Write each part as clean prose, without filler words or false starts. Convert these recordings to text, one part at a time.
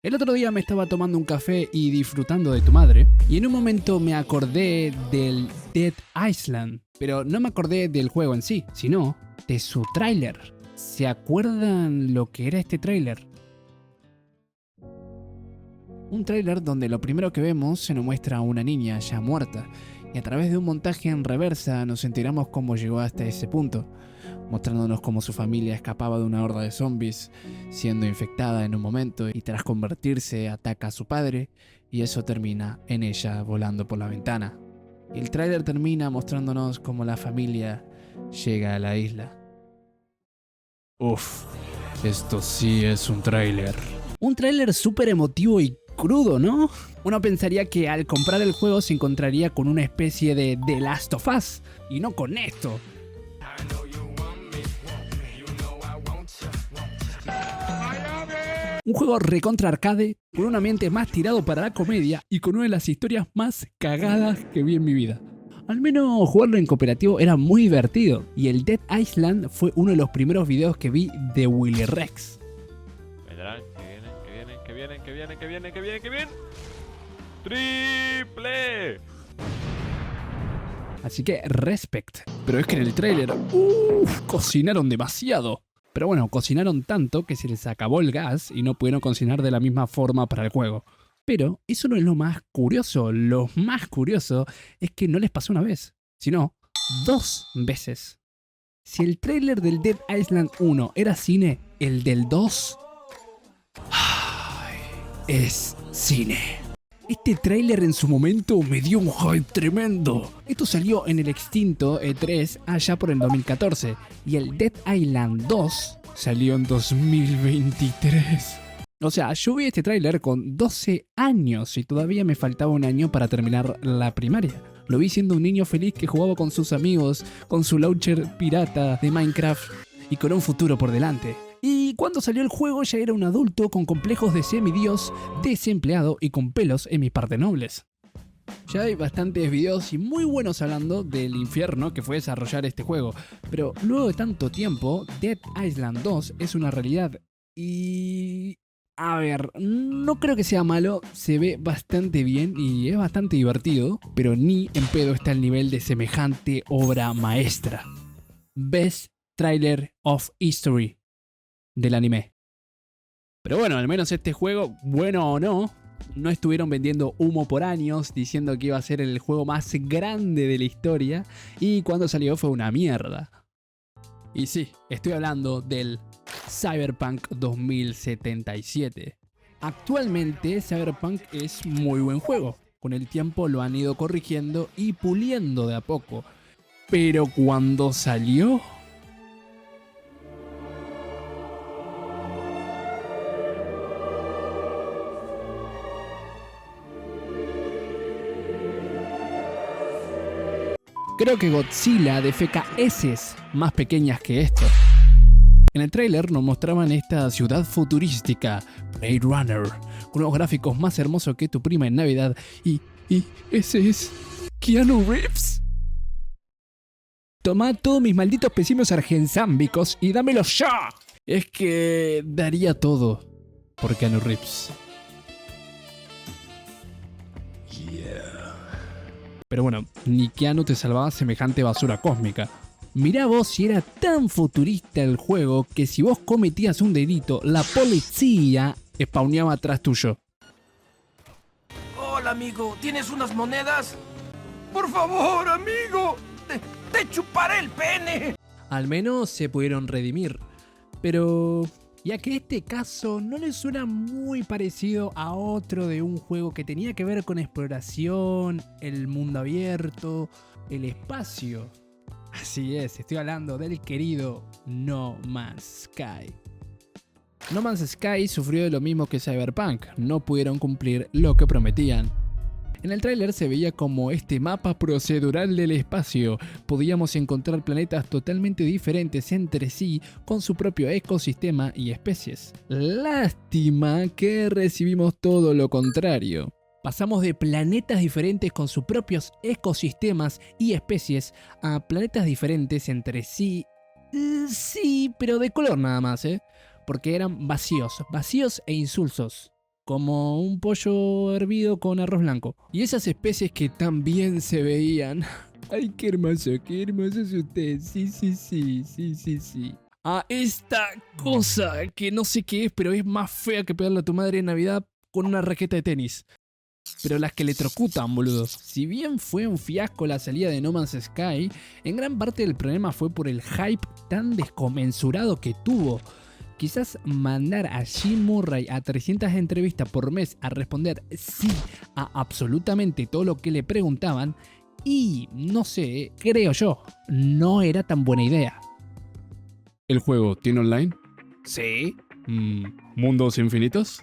El otro día me estaba tomando un café y disfrutando de tu madre, y en un momento me acordé del Dead Island, pero no me acordé del juego en sí, sino de su tráiler. ¿Se acuerdan lo que era este tráiler? Un tráiler donde lo primero que vemos se nos muestra a una niña ya muerta, y a través de un montaje en reversa nos enteramos cómo llegó hasta ese punto, mostrándonos cómo su familia escapaba de una horda de zombies, siendo infectada en un momento y tras convertirse ataca a su padre y eso termina en ella volando por la ventana. Y el tráiler termina mostrándonos cómo la familia llega a la isla. Uf, esto sí es un tráiler. Un tráiler súper emotivo y crudo, ¿no? Uno pensaría que al comprar el juego se encontraría con una especie de The Last of Us, y no con esto. Un juego recontra arcade, con un ambiente más tirado para la comedia y con una de las historias más cagadas que vi en mi vida. Al menos jugarlo en cooperativo era muy divertido, y el Dead Island fue uno de los primeros videos que vi de Willy Rex. Vendrán, que vienen. ¡Triple! Así que respect. Pero es que en el tráiler, cocinaron demasiado. Pero bueno, cocinaron tanto que se les acabó el gas y no pudieron cocinar de la misma forma para el juego. Pero eso no es lo más curioso. Lo más curioso es que no les pasó una vez, sino 2 veces. Si el tráiler del Dead Island 1 era cine, el del 2 es cine. Este tráiler en su momento me dio un hype tremendo. Esto salió en el extinto E3 allá por el 2014 y el Dead Island 2 salió en 2023. O sea, yo vi este tráiler con 12 años y todavía me faltaba un año para terminar la primaria. Lo vi siendo un niño feliz que jugaba con sus amigos, con su launcher pirata de Minecraft y con un futuro por delante. Y cuando salió el juego ya era un adulto con complejos de semidios, desempleado y con pelos en mis partes nobles. Ya hay bastantes videos y muy buenos hablando del infierno que fue desarrollar este juego, pero luego de tanto tiempo, Dead Island 2 es una realidad y... A ver, no creo que sea malo, se ve bastante bien y es bastante divertido, pero ni en pedo está al nivel de semejante obra maestra. Best Trailer of History del anime. Pero bueno, al menos este juego, bueno o no, no estuvieron vendiendo humo por años diciendo que iba a ser el juego más grande de la historia y cuando salió fue una mierda. Y sí, estoy hablando del Cyberpunk 2077. Actualmente Cyberpunk es muy buen juego. Con el tiempo lo han ido corrigiendo y puliendo de a poco. Pero cuando salió... Creo que Godzilla defeca heces más pequeñas que esto. En el tráiler nos mostraban esta ciudad futurística, Blade Runner, con unos gráficos más hermosos que tu prima en Navidad y ese es Keanu Reeves. Toma todos mis malditos pesinos argenzámbicos y dámelos ya. Es que daría todo por Keanu Reeves. Pero bueno, ni Keanu te salvaba semejante basura cósmica. Mirá vos si era tan futurista el juego que si vos cometías un delito, la policía spawneaba atrás tuyo. Hola, amigo, ¿tienes unas monedas? Por favor, amigo, te chuparé el pene. Al menos se pudieron redimir. Pero... ya que este caso no le suena muy parecido a otro de un juego que tenía que ver con exploración, el mundo abierto, el espacio. Así es, estoy hablando del querido No Man's Sky. No Man's Sky sufrió de lo mismo que Cyberpunk, no pudieron cumplir lo que prometían. En el tráiler se veía como este mapa procedural del espacio. Podíamos encontrar planetas totalmente diferentes entre sí, con su propio ecosistema y especies. Lástima que recibimos todo lo contrario. Pasamos de planetas diferentes con sus propios ecosistemas y especies a planetas diferentes entre sí. Sí, pero de color nada más, porque eran vacíos e insulsos. como un pollo hervido con arroz blanco. Y esas especies que tan bien se veían. Ay, qué hermoso es usted. Sí. A esta cosa que no sé qué es, pero es más fea que pegarle a tu madre en Navidad con una raqueta de tenis. Pero las que electrocutan, boludo. Si bien fue un fiasco la salida de No Man's Sky, en gran parte del problema fue por el hype tan desconmensurado que tuvo. Quizás mandar a Jim Murray a 300 entrevistas por mes a responder sí a absolutamente todo lo que le preguntaban, y no sé, creo yo, no era tan buena idea. ¿El juego tiene online? Sí, ¿Mundos infinitos?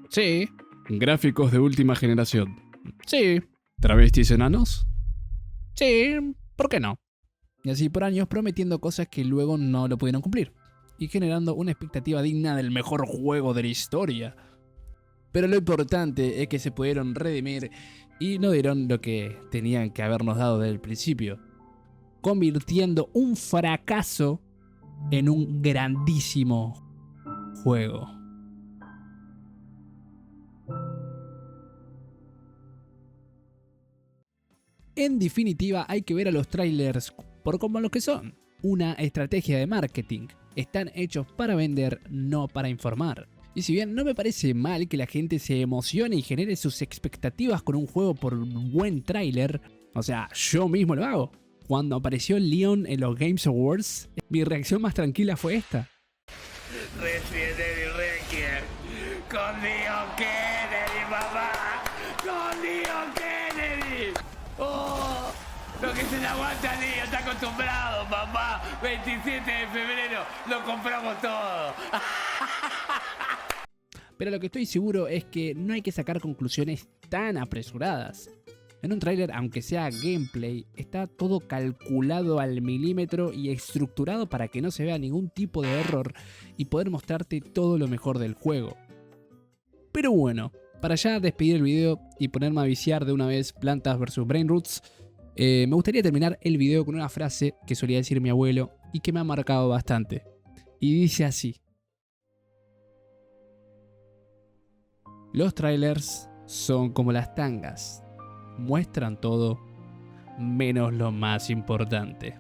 sí, ¿Gráficos de última generación? sí, ¿Travestis enanos? sí, ¿por qué no? Y así por años prometiendo cosas que luego no lo pudieron cumplir, y generando una expectativa digna del mejor juego de la historia. Pero lo importante es que se pudieron redimir y no dieron lo que tenían que habernos dado desde el principio, convirtiendo un fracaso en un grandísimo juego. En definitiva, hay que ver a los trailers por como lo que son: una estrategia de marketing. Están hechos para vender, no para informar. Y si bien no me parece mal que la gente se emocione y genere sus expectativas con un juego por un buen tráiler, o sea, yo mismo lo hago. Cuando apareció Leon en los Games Awards, mi reacción más tranquila fue esta. Resident Evil Requiem con Leon Kennedy, mamá. Con Leon Kennedy. ¡Oh! Lo que se le aguanta a Leon, está acostumbrado, mamá. 27 de febrero lo compramos todo. Pero lo que estoy seguro es que no hay que sacar conclusiones tan apresuradas. En un tráiler, aunque sea gameplay, está todo calculado al milímetro y estructurado para que no se vea ningún tipo de error y poder mostrarte todo lo mejor del juego. Pero bueno, para ya despedir el video y ponerme a viciar de una vez Plantas vs Brain Roots, me gustaría terminar el video con una frase que solía decir mi abuelo y que me ha marcado bastante. Y dice así: los trailers son como las tangas, muestran todo menos lo más importante.